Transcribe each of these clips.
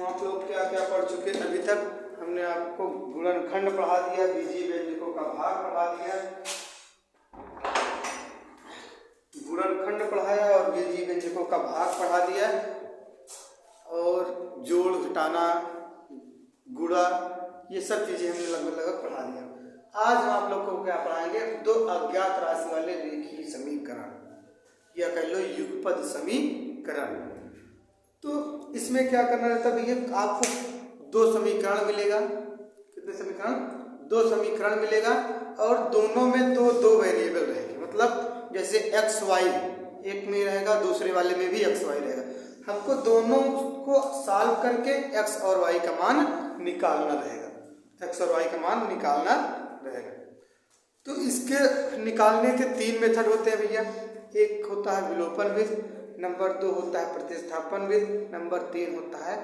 आप लोग क्या क्या पढ़ चुके हैं अभी तक? हमने आपको गुणनखंड पढ़ा दिया, बीजीय व्यंजकों का भाग पढ़ा दिया, गुणनखंड पढ़ाया और बीजीय व्यंजकों का भाग पढ़ा दिया, और जोड़ घटाना गुणा ये सब चीजें हमने लगभग पढ़ा दिया। आज हम आप लोग को क्या पढ़ाएंगे? दो अज्ञात राशि वाले रेखीय समीकरण या कह लो युगपद समीकरण। तो इसमें क्या करना रहता है भैया? आपको दो समीकरण मिलेगा। कितने समीकरण? दो समीकरण मिलेगा और दोनों में दो वेरिएबल रहेंगे। मतलब जैसे एक्स वाई एक में रहेगा, दूसरे वाले में भी एक्स वाई रहेगा। हमको दोनों को सॉल्व करके एक्स और वाई का मान निकालना रहेगा। एक्स और वाई का मान निकालना रहेगा। तो इसके निकालने के तीन मेथड होते हैं भैया। एक होता है विलोपन विधि, नंबर 2 होता है प्रतिस्थापन विधि, नंबर 3 होता है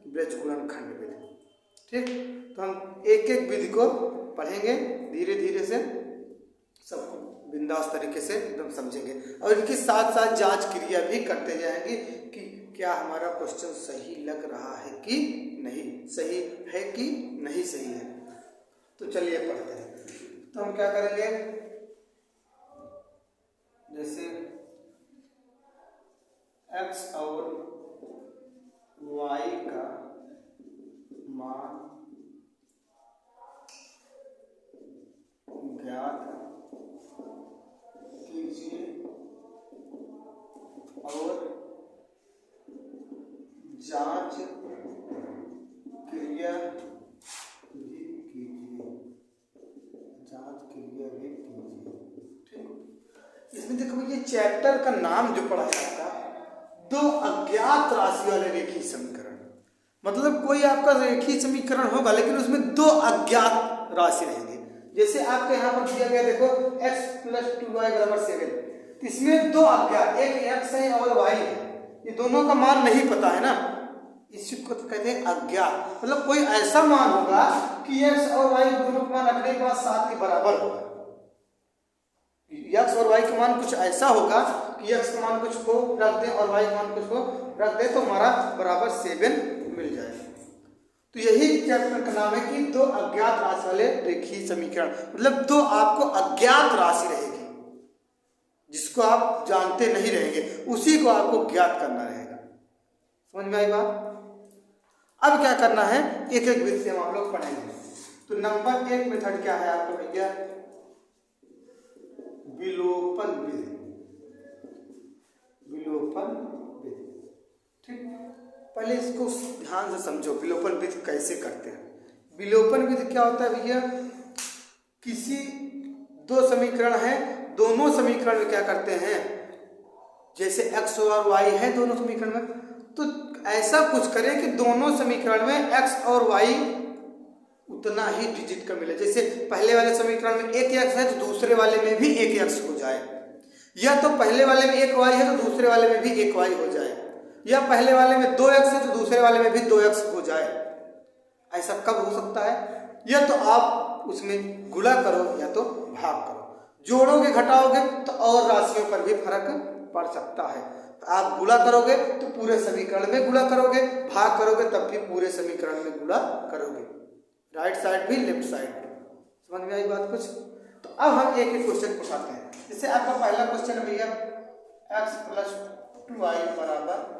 बीजगुणनखंड विधि। ठीक, तो हम एक एक विधि को पढ़ेंगे धीरे धीरे से, सबको बिंदास तरीके से एकदम समझेंगे और इनके साथ साथ जांच क्रिया भी करते जाएंगे कि क्या हमारा क्वेश्चन सही लग रहा है कि नहीं, सही है कि नहीं सही है। तो चलिए पढ़ते हैं। तो हम क्या करेंगे? जैसे x और y का मान ज्ञात कीजिए और जांच क्रिया भी कीजिए। जांच क्रिया भी कीजिए। ठीक, इसमें देखो ये चैप्टर का नाम जो पढ़ा जाता है दो अज्ञात राशि वाले रेखीय समीकरण। मतलब कोई आपका रेखीय समीकरण होगा लेकिन उसमें दो अज्ञात राशि रहेंगे। जैसे आपके यहाँ पर दिया गया देखो x + 2y = 7, तो इसमें दो अज्ञात, एक x है और y है, ये दोनों का मान नहीं पता है ना, इसको तो कहते हैं अज्ञात। मतलब कोई ऐसा मान होगा कि x और y दोनों का मान रखने के बाद 7 के बराबर होगा। x और y का मान कुछ ऐसा होगा कि x का मान कुछ को रख दें और y का मान कुछ को रख दें तो हमारा बराबर 7 मिल जाएगा। तो यही चैप्टर का नाम है कि दो अज्ञात राशि वाले रेखीय समीकरण। मतलब दो आपको अज्ञात राशि रहेगी जिसको आप जानते नहीं रहेंगे, उसी को आपको ज्ञात करना रहेगा। समझ में आई बात? अब क्या करना है, एक एक विधि से हम आप लोग पढ़ेंगे। तो नंबर 1 मेथड क्या है आपको भैया? विलोपन विधि। विलोपन विधि, ठीक। पहले इसको ध्यान से समझो, विलोपन विधि कैसे करते हैं। विलोपन विधि क्या होता है भैया? किसी दो समीकरण है, दोनों समीकरण में क्या करते हैं, जैसे x और y है दोनों समीकरण में, तो ऐसा कुछ करें कि दोनों समीकरण में x और y उतना ही डिजिट का मिले। जैसे पहले वाले समीकरण में एक x है तो दूसरे वाले में भी एक x हो जाए, या तो पहले वाले में एक y है तो दूसरे वाले में भी एक y हो जाए, या पहले वाले में 2x है तो दूसरे वाले में भी 2x हो जाए। ऐसा कब हो सकता है? या तो आप उसमें गुणा करो या तो भाग करो। जोड़ोगे घटाओगे तो और राशियों पर भी फर्क पड़ सकता है। तो आप गुणा करोगे तो पूरे समीकरण में गुणा करोगे, भाग करोगे तब भी पूरे समीकरण में गुणा करोगे, राइट साइड भी लेफ्ट साइड भी। समझ में आई बात कुछ? तो अब हम एक एक क्वेश्चन उठाते हैं। जैसे आपका पहला क्वेश्चन है भैया x + 2y =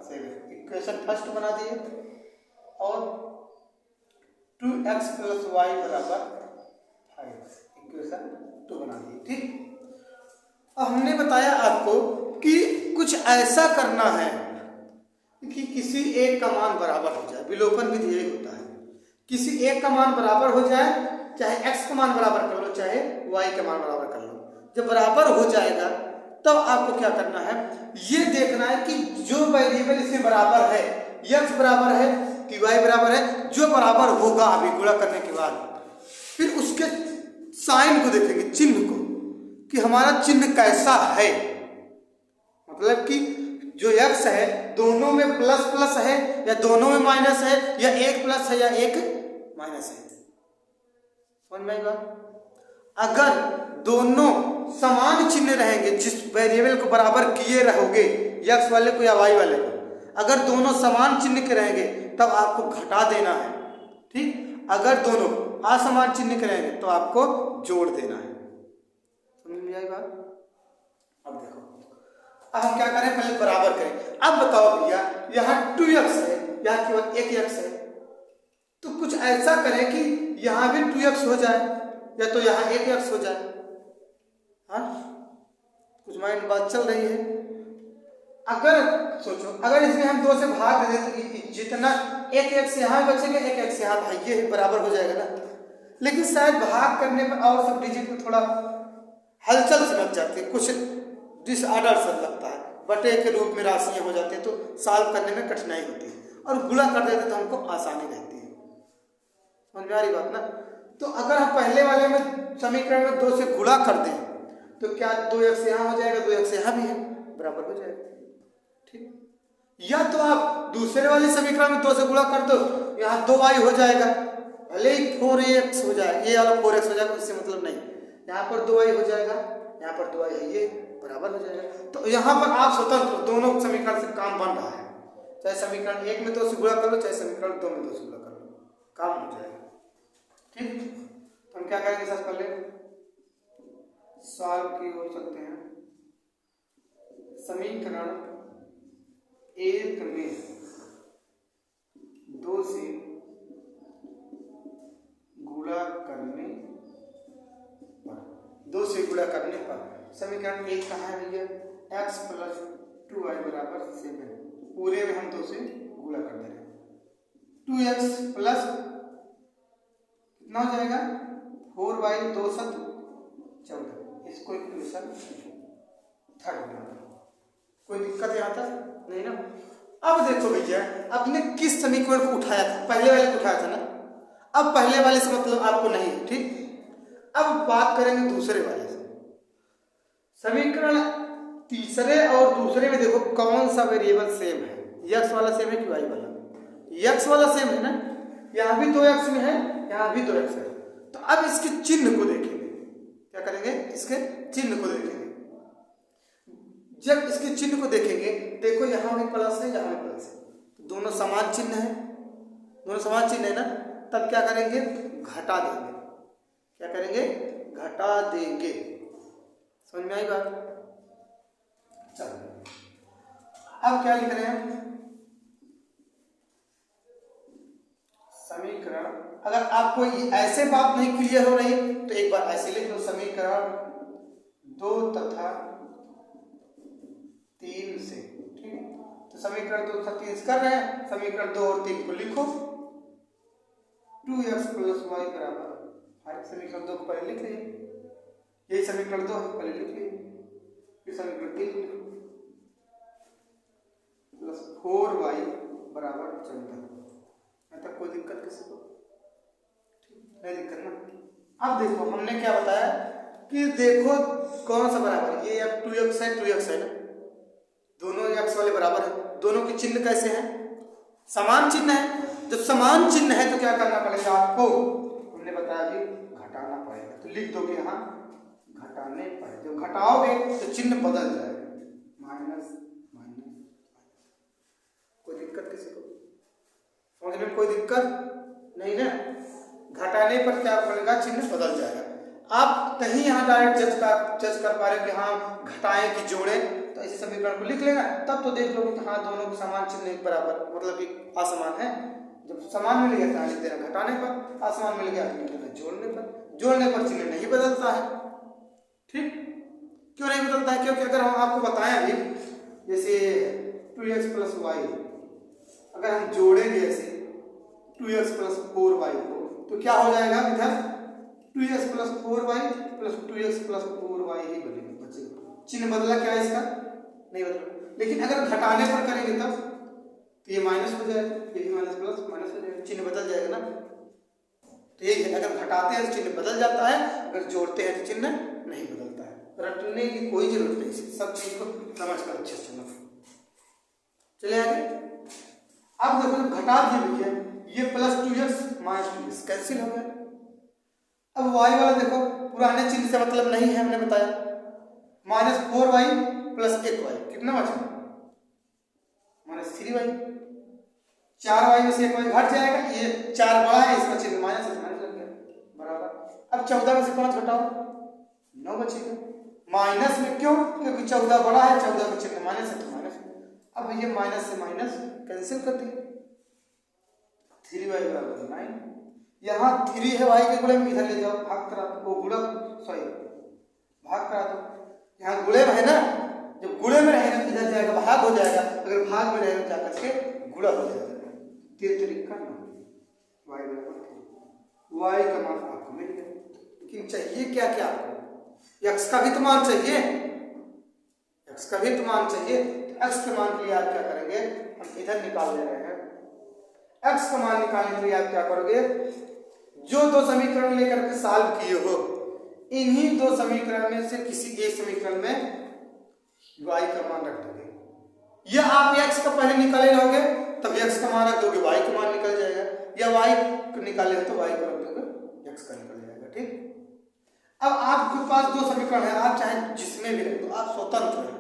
7, इक्वेशन फर्स्ट बना दिए, और 2x + y = 5, इक्वेशन 2 बना दिए। ठीक, अब हमने बताया आपको कि कुछ ऐसा करना है कि किसी एक का मान बराबर हो जाए। विलोपन विधि यही होता है, किसी एक का मान बराबर हो जाए, चाहे x का मान बराबर कर लो चाहे y का मान बराबर कर लो। जब बराबर हो जाएगा तब आपको क्या करना है, ये देखना है कि जो वेरिएबल इसमें बराबर है, x बराबर है कि y बराबर है, जो बराबर होगा अभी गुणा करने के बाद, फिर उसके साइन को देखेंगे, चिन्ह को, कि हमारा चिन्ह कैसा है। मतलब कि जो x है दोनों में प्लस प्लस है या दोनों में माइनस है, या एक प्लस है या एक माइनस है। समझ में आई बात? अगर दोनों समान चिन्ह रहेंगे, जिस वेरिएबल को बराबर किए रहोगे, x वाले को या y वाले को, अगर दोनों समान चिन्ह के रहेंगे तब आपको घटा देना है, ठीक। अगर दोनों असमान चिन्ह के रहेंगे तो आपको जोड़ देना है। समझ में आई बात? अब देखो, अब हम क्या करें, पहले बराबर करें। अब बताओ भैया, यहाँ 2x है, यहाँ केवल 1x है, तो कुछ ऐसा करें कि यहाँ भी 2x हो जाए या तो यहाँ 1x हो जाए। हाँ, कुछ माइंड बात चल रही है। अगर सोचो, अगर इसमें हम 2 से भाग दे दें तो जितना 1x यहाँ बचेगा, 1x यहाँ, भाई ये बराबर हो जाएगा ना। लेकिन शायद भाग करने पर और सब डिजिट में थोड़ा हलचल से लग जाती है, कुछ डिसऑर्डर सा लगता है, बटे के रूप में राशियां हो जाती है, तो सॉल्व करने में कठिनाई होती है। और गुणा कर देते तो हमको आसानी रहती है। समझ में आ रही बात ना? तो अगर हम पहले वाले में समीकरण में 2 से गुणा कर दें तो क्या 2x यहाँ हो जाएगा, 2x यहाँ भी है, बराबर हो जाएगा, ठीक। या तो आप दूसरे वाले समीकरण में 2 से गुणा कर दो, यहाँ 2y हो जाएगा, भले ही 4x हो जाए, ये वाला 4x हो जाएगा, उससे मतलब नहीं, यहाँ पर 2y हो जाएगा, यहाँ पर 2y है, ये बराबर हो जाएगा। तो यहाँ पर आप स्वतंत्र, दोनों समीकरण से काम बन रहा है, चाहे समीकरण 1 में 2 से गुणा कर लो, चाहे समीकरण 2 में 2 से गुणा कर लो, काम हो जाएगा, ठीक। तो हम क्या करेंगे, सबसे पहले सॉल्व की हो सकते हैं। समीकरण 1 में 2 से गुणा करने पर, 2 से गुणा करने पर समीकरण 1 कहाँ है भैया, x + 2y = 7, पूरे में हम 2 से गुणा कर दे रहे हैं। 2x प्लस कितना हो जाएगा, 4y 2 × 7 = 14, इसको इक्वेशन 3 बनाना। कोई दिक्कत यहाँ तक नहीं ना? अब देखो भैया, आपने किस समीकरण को उठाया था, पहले वाले को उठाया था ना, अब पहले वाले से मतलब आपको नहीं है, ठीक। अब बात करेंगे दूसरे वाले से। समीकरण तीसरे और दूसरे में देखो कौन सा वेरिएबल सेम है, x वाला सेम है कि y वाला? x वाला सेम है ना, यहाँ भी 2x में है, यहाँ भी 2x है। तो अब इसके चिन्ह को देखेंगे, क्या करेंगे, इसके चिन्ह को देखेंगे। जब इसके चिन्ह को देखेंगे, देखो यहाँ भी प्लस है, यहाँ भी प्लस है, दोनों समान चिन्ह है, दोनों समान चिन्ह है ना, तब क्या करेंगे, घटा देंगे। क्या करेंगे, घटा देंगे। समझ में आई बात? चलो अब क्या लिख रहे हैं, समीकरण, अगर आपको ऐसे बात नहीं क्लियर हो रही तो एक बार ऐसे लिख लो, समीकरण 2 तथा 3 से, ठीक है। तो समीकरण 2 तथा 3 कर रहे हैं, समीकरण 2 और 3 को लिखो, 2x + y = 5। समीकरण 2 को पहले लिख लीजिए, यही समीकरण 2 है, पहले लिख लीजिए, फिर समीकरण 3 लिखो, +4y = 14। तब कोई दिक्कत किसी को नहीं, दिक्कत ना। अब देखो हमने क्या बताया कि देखो कौन सा बराबर है, ये 2x है, 2x है ना, दोनों x वाले बराबर है, दोनों के चिन्ह कैसे हैं, समान चिन्ह है। जब समान चिन्ह है तो क्या करना पड़ेगा आपको, हमने बताया कि घटाना पड़ेगा। तो लिख दोगे यहाँ घटाने पर, जब घटाओगे तो चिन्ह बदल जाएगा, माइनस माइनस। कोई दिक्कत किसी को समझने में, कोई दिक्कत नहीं ना? घटाने पर क्या पड़ेगा, चिन्ह बदल जाएगा। आप कहीं यहाँ डायरेक्ट जज कर पा रहे हो कि हाँ घटाएं कि जोड़ें, तो इसी समीकरण को लिख लेगा, तब तो देख लोगे कि हाँ दोनों के समान चिन्ह एक बराबर, मतलब कि असमान है। जब समान मिल गया तो लिख देना घटाने पर, असमान मिल गया तो लिख देना जोड़ने पर। जोड़ने पर चिन्ह नहीं बदलता है, ठीक। क्यों नहीं बदलता है, क्योंकि अगर हम आपको बताएं अभी, जैसे 2x + y, अगर हम जोड़ेंगे ऐसे 2x + 4y को, तो क्या हो जाएगा, इधर 2x + 4y + 2x + 4y ही बचेगा। चिन्ह बदला क्या है इसका, नहीं बदला। लेकिन अगर घटाने पर करेंगे तब तो ये माइनस हो जाएगा, ये भी माइनस प्लस माइनस हो जाएगा, चिन्ह बदल जाएगा ना। तो ये अगर घटाते हैं तो चिन्ह बदल जाता है, अगर जोड़ते हैं तो चिन्ह नहीं बदलता है। रटने की कोई जरूरत नहीं, सब चीज को समझ कर अच्छे से चलना। चले आगे। अब देखो घटा दिए भैया, ये +2x -2x कैंसिल हो गया। अब y वाला देखो पुराने चिन्ह से मतलब नहीं है, हमने बताया -4y + 1y कितना बचा, -3y। 4y में से 1y घट जाएगा, ये 4 बड़ा है, इसका चिन्ह माइनस लग गया बराबर। अब 14 में से 5 घटाओ 9 बचेगा, माइनस में क्यों, क्योंकि 14 बड़ा है, 14 का चिन्ह माइनस है तो माइनस में। अब ये माइनस से माइनस कैंसिल कर दिए, 3y बराबर 9। यहाँ 3 है y के गुणे में, इधर ले जाओ भाग करा दो, वो गुणक सॉरी भाग करा दो, यहाँ गुणे में है ना, जब गुणे में रहेगा तो इधर जाएगा भाग हो जाएगा, अगर भाग में रहेगा जाकर के गुणा हो जाएगा। 3 3 का 9, y बराबर 3, y का मान आपको मिल गया। लेकिन चाहिए क्या क्या आपको, x का भी तो मान चाहिए, x का भी तो मान चाहिए। तो x के मान के लिए आप क्या करेंगे, हम इधर निकाल ले रहे हैं, x का मान निकालने के लिए आप क्या करोगे, जो दो समीकरण लेकर के सॉल्व किए हो, इन्हीं दो समीकरण में से किसी एक समीकरण में y का मान रख दोगे, या आप x का पहले निकाले रहोगे तब x का मान रख दोगे, y का मान निकल जाएगा, या y को निकाले तो y को रख दोगे, x का निकल जाएगा। ठीक, अब आपके पास दो समीकरण है, आप चाहे जिसमें भी रख दो, आप स्वतंत्र हैं,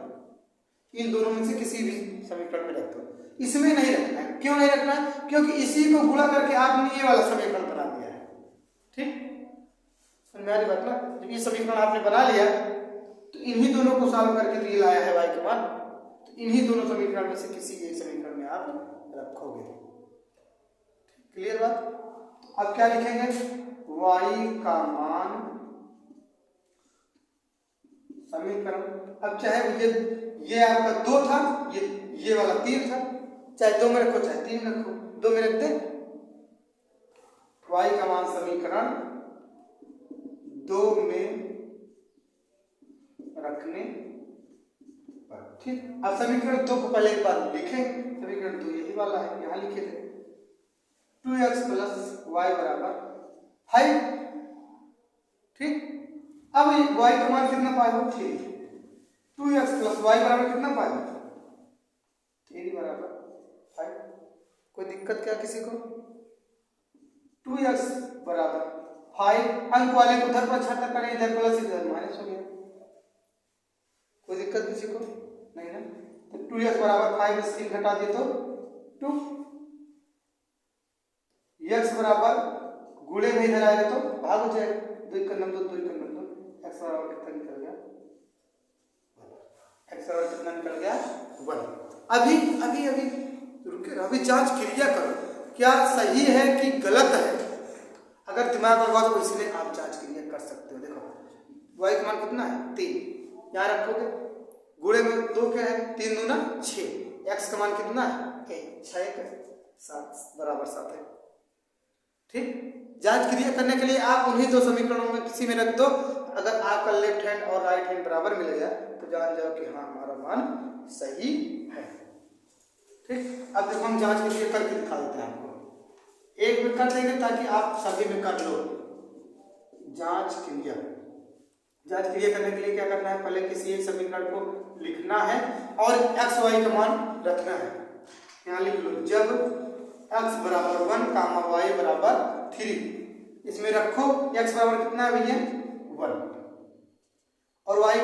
इन दोनों में से किसी भी समीकरण में रख दो, इसमें नहीं रखना है। क्यों नहीं रखना है, क्योंकि इसी को गुणा करके आपने ये वाला समीकरण बना दिया है। ठीक, मेरी बात ना, जब ये समीकरण आपने बना लिया तो इन्हीं दोनों को सॉल्व करके तो ये लाया है y के मान, तो इन्हीं दोनों समीकरण में से किसी एक समीकरण में आप रखोगे। क्लियर बात। अब क्या लिखेंगे, y का मान समीकरण, अब चाहे ये आपका 2 था, ये वाला 3 था, चाहे 2 में रखो चाहे 3 में रखो, 2 में रख दे, y का मान समीकरण 2 में रखने पर। ठीक, अब समीकरण 2 को पहले एक बार लिखें, समीकरण 2 यही वाला है, यहां लिखे थे 2x प्लस y बराबर 5। ठीक, अब y का मान कितना पाए हो 3, 2x प्लस y बराबर कितना पाए हो 3 बराबर 5। कोई दिक्कत क्या किसी को, 2x बराबर 5, अंक वाले को उधर पर छाटा करें, इधर प्लस इधर माइनस हो गया, कोई दिक्कत किसी को नहीं ना। तो 2x बराबर 5 में 3 घटा दिए तो 2, x बराबर गुणे में इधर आएगा तो भाग हो जाएगा, 2 का 2 2 का 2, x बराबर कितना निकल गया, x बराबर कितना निकल गया 1। अभी अभी अभी रुके, अभी जांच क्रिया करो क्या सही है कि गलत है। अगर दिमाग लगा तो इसलिए आप जांच क्रिया कर सकते हो। देखो y का मान कितना है 3, यहाँ रखोगे, गुणे में 2 क्या है 3 दूना 6, x का मान कितना है 6 का 7 बराबर 7 है। ठीक, जांच क्रिया करने के लिए आप उन्हीं दो समीकरणों में किसी में रख दो, अगर आपका लेफ्ट हैंड और राइट हैंड बराबर मिल गया तो जान जाओ कि हाँ हमारा मान सही है। ठीक, अब देखो हम जांच क्रिया करके दिखा देते हैं आपको, एक में कर देंगे ताकि आप सभी में कर लो। जांच क्रिया, जांच क्रिया करने के लिए क्या करना है, पहले किसी एक समीकरण को लिखना है और x y का मान रखना है। यहाँ लिख लो, जब x बराबर 1 कामा y बराबर 3, इसमें रखो x बराबर कितना है भैया 1 और y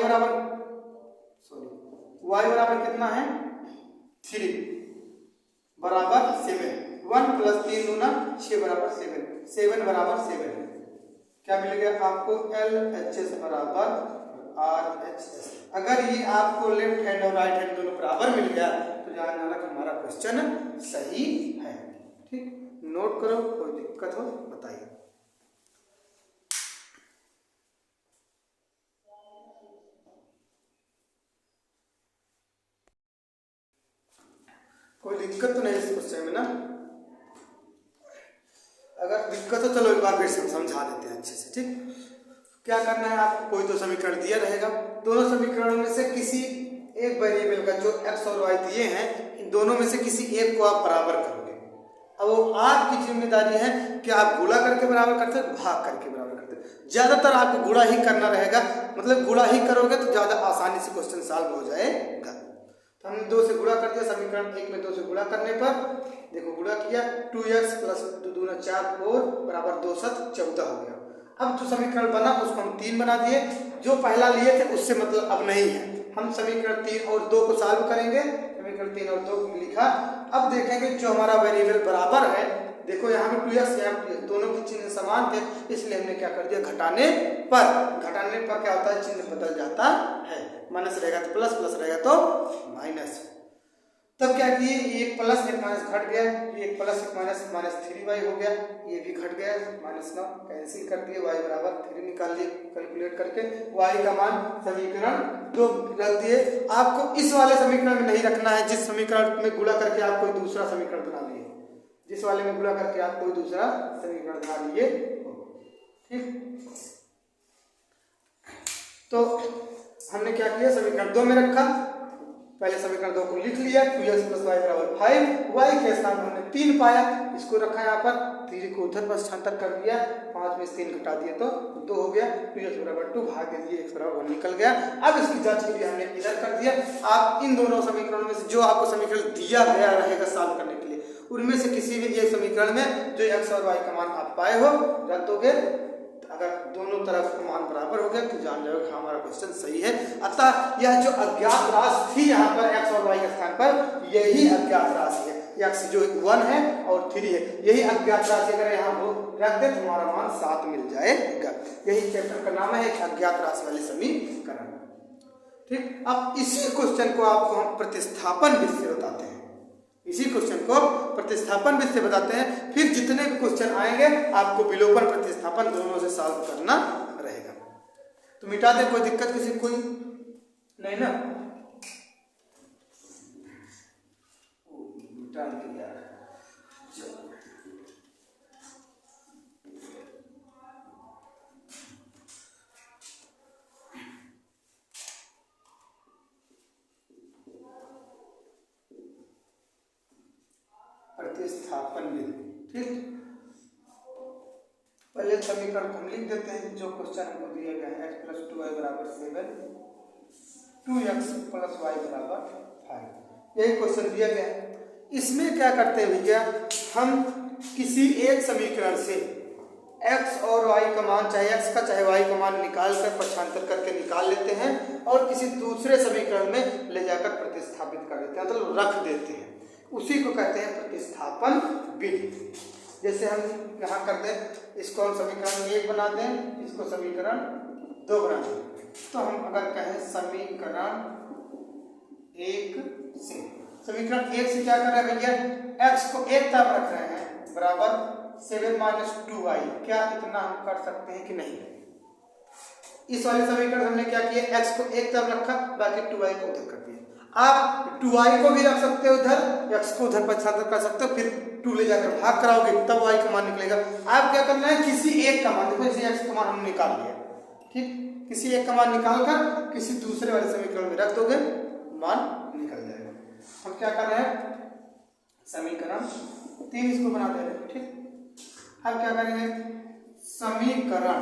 बराबर कितना है 3 बराबर 7, 1 प्लस 3 दूना 6 बराबर 7, 7 बराबर 7, क्या मिल गया आपको LHS बराबर RHS। अगर ये आपको लेफ्ट हैंड और राइट हैंड दोनों बराबर मिल गया तो जान जाना कि हमारा क्वेश्चन सही है। ठीक, नोट करो, कोई दिक्कत हो बताइए। कोई दिक्कत तो नहीं इस क्वेश्चन में ना, अगर दिक्कत हो चलो एक बार फिर से समझा देते हैं अच्छे से। ठीक, क्या करना है आपको, कोई तो समीकरण दिया रहेगा, दोनों समीकरणों में से किसी एक वेरिएबल का जो x और y दिए हैं, इन दोनों में से किसी एक को आप बराबर करोगे। अब वो आपकी जिम्मेदारी है कि आप गुणा करके बराबर करते हो, भाग करके बराबर करते हो। ज्यादातर आपको गुणा ही करना रहेगा, मतलब गुणा ही करोगे तो ज्यादा आसानी से क्वेश्चन सॉल्व हो जाएगा। तो हमने 2 से गुणा कर दिया, समीकरण 1 में 2 से गुणा करने पर देखो गुणा किया, 2x प्लस 2 दूना 4 4 बराबर 2 7 14 हो गया। अब जो समीकरण बना उसको हम 3 बना दिए, जो पहला लिए थे उससे मतलब अब नहीं है, हम समीकरण 3 और 2 को सॉल्व करेंगे। समीकरण 3 और 2 लिखा। अब देखेंगे जो हमारा वेरिएबल बराबर है, देखो यहाँ पे 2x यहाँ पे दोनों के चिन्ह समान थे, इसलिए हमने क्या कर दिया, घटाने पर क्या होता है, चिन्ह बदल जाता है। माइनस रहेगा तो प्लस, प्लस रहेगा तो माइनस। तब क्या किए, एक प्लस एक माइनस घट गया, ये एक प्लस एक माइनस माइनस 3y हो गया, ये भी घट गया, -9 कैंसिल कर दिए, y बराबर 3 निकाल लिए कैलकुलेट करके, y का मान समीकरण 2 रख दिए। आपको इस वाले समीकरण में नहीं रखना है, जिस समीकरण में गुणा करके आप कोई दूसरा समीकरण बना लिए, जिस वाले में गुणा करके आप कोई दूसरा समीकरण बना लिए, ठीक। तो हमने क्या किया, समीकरण 2 में रखा, पहले समीकरण 2 को लिख लिया, 2x + y = 5, y के स्थान पर हमने 3 पाया, इसको रखा यहाँ पर, 3 को उधर पर स्थानांतरित कर दिया, 5 में से 3 घटा दिया तो 2 हो गया, 2x = 2 भाग दे दिए, x = 1 निकल गया। अब इसकी जांच के लिए हमने इधर कर दिया। आप इन दोनों समीकरणों में से जो आपको समीकरण दिया गया रहेगा सॉल्व करने के लिए, उनमें से किसी भी एक समीकरण में जो x और y का मान आप पाए हो रख दोगे। अगर दोनों तरफ का मान बराबर हो गया तो जान जाओगे कि हमारा क्वेश्चन सही है। अतः यह जो अज्ञात राशि थी यहाँ पर x और y के स्थान पर, यही अज्ञात राशि है। x जो 1 है और 3 है, यही अज्ञात राशि अगर यहाँ हो रख दे तो हमारा मान 7 मिल जाएगा। यही चैप्टर का नाम है, अज्ञात राशि वाले समीकरण, ठीक। अब इसी क्वेश्चन को आपको हम प्रतिस्थापन विधि से बताते हैं, इसी क्वेश्चन को प्रतिस्थापन विधि से बताते हैं। फिर जितने भी क्वेश्चन आएंगे आपको विलोपन प्रतिस्थापन दोनों से सॉल्व करना रहेगा। तो मिटा दे, कोई दिक्कत किसी कोई नहीं ना, मिटा दिया। प्रतिस्थापन विधि, ठीक। पहले समीकरण हम लिख देते हैं जो क्वेश्चन हमको दिया गया है, x + 2y = 7, 2x + y = 5, यही क्वेश्चन दिया गया है। इसमें क्या करते हैं भैया, हम किसी एक समीकरण से x और y का मान, चाहे x का चाहे y का मान निकाल कर पक्षांतर करके निकाल लेते हैं और किसी दूसरे समीकरण में ले जाकर प्रतिस्थापित कर देते हैं, मतलब रख देते हैं। उसी को कहते हैं प्रतिस्थापन विधि। जैसे हम यहाँ कर दें, इसको हम समीकरण 1 बना दें, इसको समीकरण 2 बना दें, तो हम अगर कहें समीकरण 1 से, समीकरण 1 से क्या कर रहे हैं भैया, x को एक तरफ रख रहे हैं बराबर 7 - 2y, क्या इतना हम कर सकते हैं कि नहीं। इस वाले समीकरण हमने क्या किया, x को एक तरफ रखा, बाकी 2y को उधर कर दिया। आप 2y को भी रख सकते हो उधर, x को उधर पक्षांतर कर सकते हो, फिर 2 ले जाकर भाग कराओगे तब y का मान निकलेगा। आप क्या करना है, किसी एक का मान, देखो इसे x का मान हमने निकाल लिया, ठीक, किसी एक का मान निकाल कर किसी दूसरे वाले समीकरण में रख दोगे, मान निकल जाएगा। हम क्या कर रहे हैं, समीकरण 3 इसको बना दे रहे हैं, ठीक। अब क्या करेंगे, समीकरण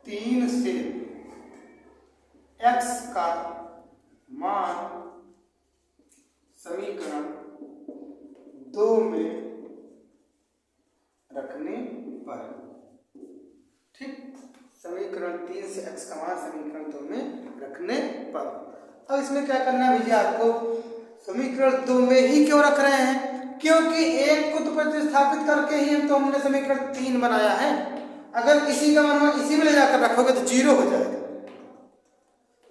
3 से x का मान समीकरण 2 में रखने पर, ठीक। समीकरण 3 से x का मान समीकरण 2 में रखने पर। अब इसमें क्या करना है भैया आपको, समीकरण 2 में ही क्यों रख रहे हैं, क्योंकि एक को तो प्रतिस्थापित करके ही तो हमने समीकरण 3 बनाया है। अगर इसी का मान इसी में ले जाकर रखोगे तो 0 हो जाएगा,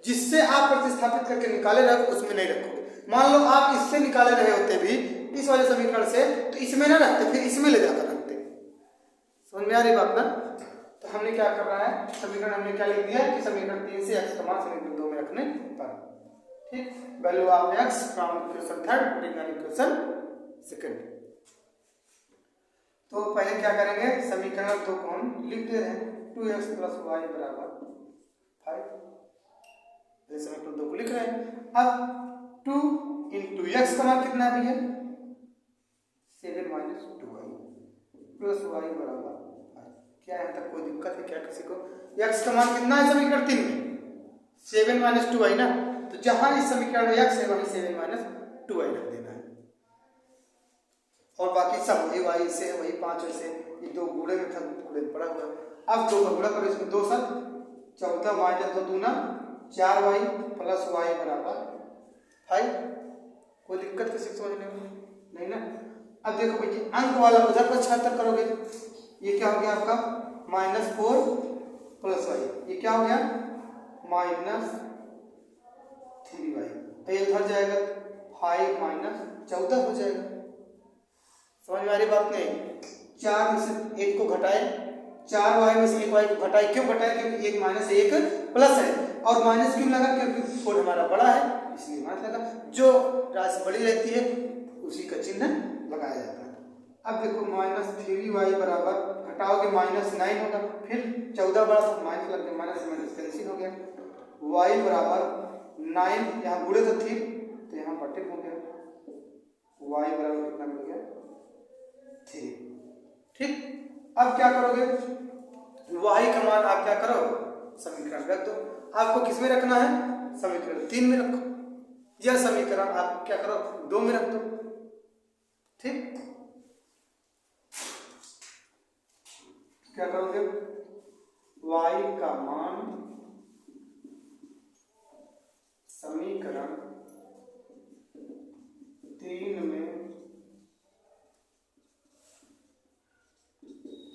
जिससे आप प्रतिस्थापित करके निकाले रहे उसमें नहीं रखोगे। मान लो आप इससे निकाले रहे होते भी इस वाले समीकरण से, तो इसमें ना रखते, फिर इसमें ले जाकर रखते। समझ में आ रही बात ना। तो हमने क्या कर रहा है, समीकरण हमने क्या लिख दिया कि समीकरण 3 से x का मान समीकरण 2 में रखने पर, ठीक। Value of x from equation 3 putting in equation 2। तो पहले क्या करेंगे, समीकरण 2 को हम लिख दे रहे हैं, 2x + y = 5, समीकरण 2 को लिख रहे हैं। अब 2 × x का मान कितना है भैया, 7 - 2y + y = 5। क्या यहाँ तक कोई दिक्कत है क्या किसी को, x का मान कितना है समीकरण 3 में, 7 - 2y ना, तो जहां इस समीकरण में x है वहीं 7 - 2y रख देना है, और बाकी सब वही y से है, वही 5 से, ये 2 गुणे में था, गुणे में पड़ा हुआ है। अब 2 का गुणा करो, इसमें 2 7 14 - 2 दूना 4y प्लस y बराबर 5। कोई दिक्कत किसी को समझने में नहीं ना। अब देखो भाई अंक वाला उधर पर 76 करोगे, ये क्या हो गया आपका -4 प्लस y, ये क्या हो गया -3y। तो ये उधर जाएगा 5 - 14 हो जाएगा। समझ में आ रही बात नहीं? 4 में से 1 को घटाए, 4y में से 1y को घटाए, क्यों घटाए? क्योंकि 1 माइनस 1 प्लस है, और माइनस क्यों लगा? क्योंकि 4 हमारा बड़ा है इसलिए माइनस लगा। जो राशि बड़ी रहती है उसी का चिन्ह लगाया जाता है। अब देखो -3y बराबर घटाओगे -9 होगा, फिर 14 बड़ा तो माइनस लग गया, माइनस माइनस कैंसिल हो गया। y बराबर 9, यहाँ गुणे तो थी तो यहाँ बटे हो गया, y बराबर कितना मिल गया 3। ठीक, अब क्या करोगे? y का मान आप क्या करो समीकरण रख दो। आपको किस में रखना है? समीकरण 3 में रखो, यह समीकरण आप क्या करो 2 में रख दो। ठीक, क्या करोगे? y का मान समीकरण 3 में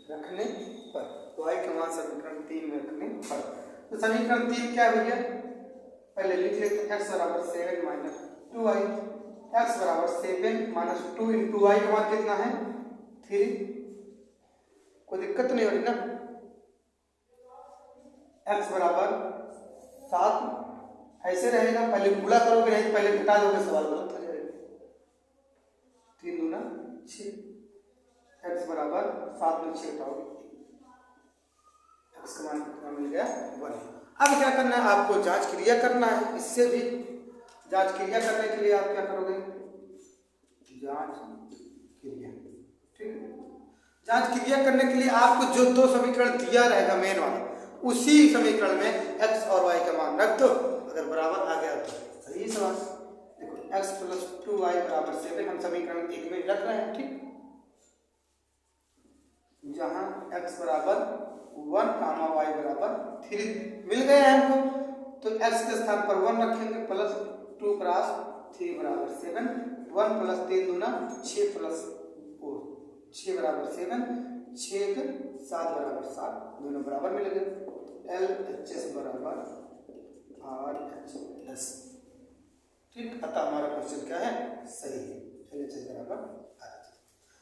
रखने पर, y का मान समीकरण 3 में रखने पर, तो समीकरण 3 क्या भैया? पहले लिख लेते हैं x बराबर 7 माइनस 2y, x बराबर 7 - 2 इंटू y का मान कितना है 3। कोई दिक्कत नहीं हो रही ना? x बराबर 7 ऐसे रहेगा, पहले गुणा करोगे नहीं पहले घटा दोगे, सवाल गलत हो जाएगा। 3 दूना 6, x बराबर 7 में 6 घटाओगे, x का मान कितना मिल गया 1। अब क्या करना है? आपको जांच क्रिया करना है। इससे भी जांच क्रिया करने के लिए आप क्या करोगे? जांच क्रिया। ठीक, जांच क्रिया करने के लिए आपको जो 2 समीकरण दिया रहेगा मेन वाला, उसी समीकरण में x और y का मान रख दो। अगर बराबर आ गया तो सही सवाल। देखो x प्लस 2y बराबर 7 हम समीकरण 1 में रख रहे हैं। ठीक, जहां x बराबर 1 कामा y बराबर 3 मिल गया है हमको, तो x के स्थान पर 1 रखेंगे, प्लस 2 क्रॉस 3 बराबर 7, 1 प्लस 3 दूना 6 प्लस 4, 6 बराबर 7, 6 के 7 बराबर 7, दोनों बराबर मिल गए। LHS बराबर RHS। ठीक, अतः हमारा क्वेश्चन क्या है? सही है, LHS बराबर RHS।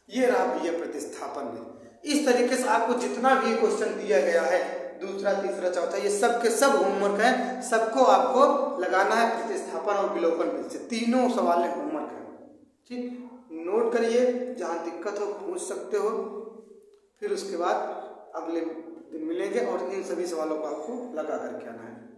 ये रहा भैया प्रतिस्थापन में। इस तरीके से आपको जितना भी क्वेश्चन दिया गया है, दूसरा तीसरा चौथा, ये सब के सब होमवर्क है, सबको आपको लगाना है प्रतिस्थापन और विलोपन में से, तीनों सवाल होमवर्क है। ठीक, नोट करिए, जहाँ दिक्कत हो पूछ सकते हो, फिर उसके बाद अगले दिन मिलेंगे और इन सभी सवालों को आपको लगा करके आना है।